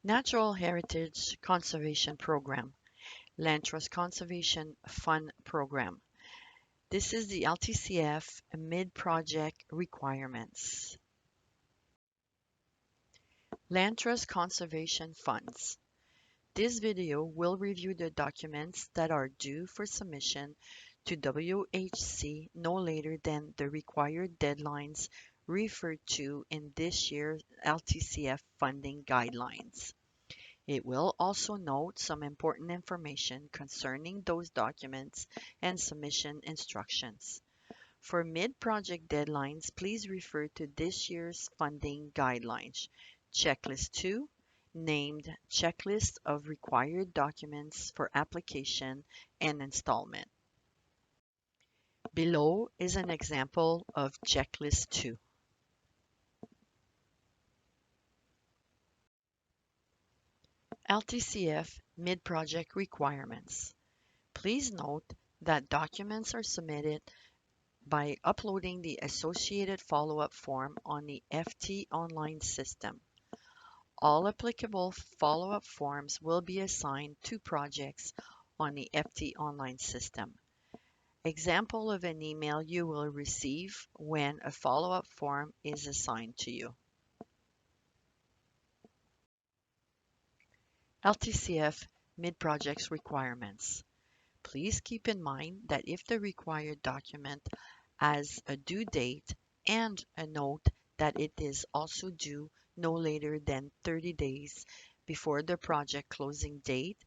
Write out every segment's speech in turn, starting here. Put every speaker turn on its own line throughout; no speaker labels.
Natural Heritage Conservation Program, Land Trust Conservation Fund Program. This is the LTCF mid-project requirements. Land Trust Conservation Funds. This video will review the documents that are due for submission to WHC no later than the required deadlines referred to in this year's LTCF funding guidelines. It will also note some important information concerning those documents and submission instructions. For mid-project deadlines, please refer to this year's funding guidelines. Checklist 2, named Checklist of Required Documents for Application and Installment. Below is an example of Checklist 2. LTCF mid-project requirements. Please note that documents are submitted by uploading the associated follow-up form on the FT online system. All applicable follow-up forms will be assigned to projects on the FT online system. Example of an email you will receive when a follow-up form is assigned to you. LTCF mid-projects requirements. Please keep in mind that if the required document has a due date and a note that it is also due no later than 30 days before the project closing date,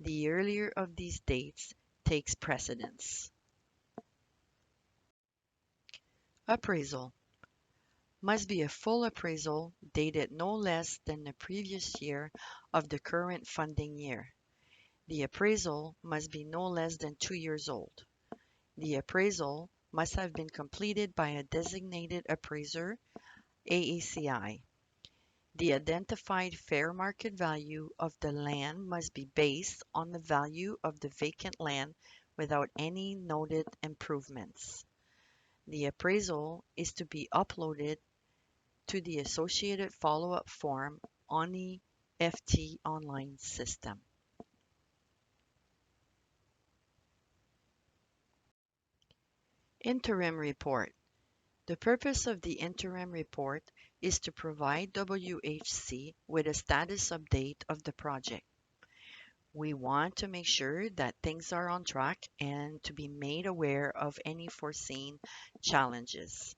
the earlier of these dates takes precedence. Appraisal must be a full appraisal dated no less than the previous year of the current funding year. The appraisal must be no less than 2 years old. The appraisal must have been completed by a designated appraiser, AACI. The identified fair market value of the land must be based on the value of the vacant land without any noted improvements. The appraisal is to be uploaded to the associated follow-up form on the FT online system. Interim report. The purpose of the interim report is to provide WHC with a status update of the project. We want to make sure that things are on track and to be made aware of any foreseen challenges.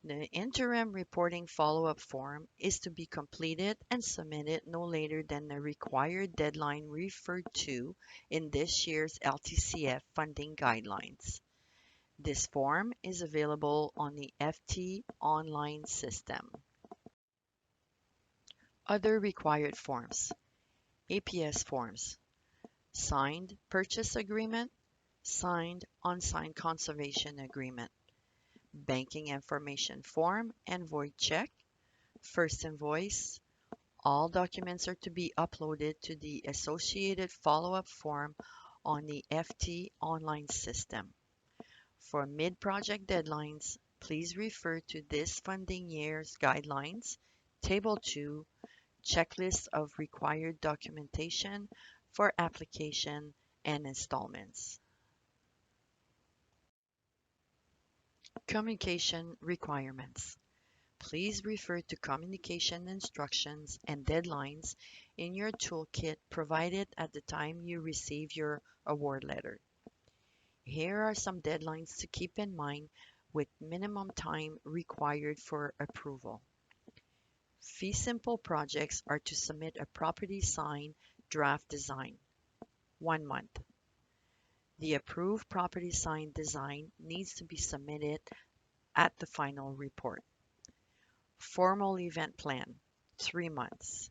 The interim reporting follow-up form is to be completed and submitted no later than the required deadline referred to in this year's LTCF funding guidelines. This form is available on the FT online system. Other required forms. APS forms. Signed purchase agreement, signed unsigned conservation agreement, banking information form and void check, first invoice. All documents are to be uploaded to the associated follow-up form on the FT online system. For mid-project deadlines, please refer to this funding year's guidelines, Table 2, Checklist of required documentation for application and installments. Communication requirements. Please refer to communication instructions and deadlines in your toolkit provided at the time you receive your award letter. Here are some deadlines to keep in mind with minimum time required for approval. Fee simple projects are to submit a property sign draft design, 1 month. The approved property sign design needs to be submitted at the final report. Formal event plan, 3 months.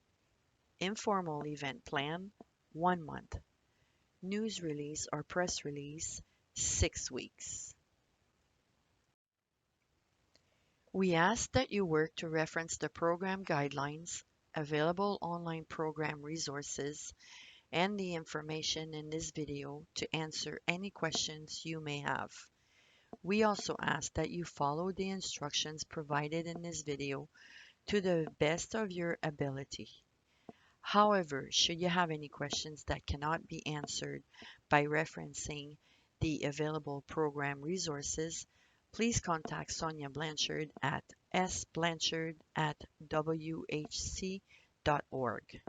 Informal event plan, 1 month. News release or press release, 6 weeks. We ask that you work to reference the program guidelines, available online program resources, and the information in this video to answer any questions you may have. We also ask that you follow the instructions provided in this video to the best of your ability. However, should you have any questions that cannot be answered by referencing the available program resources, please contact Sonia Blanchard at sblanchard@whc.org.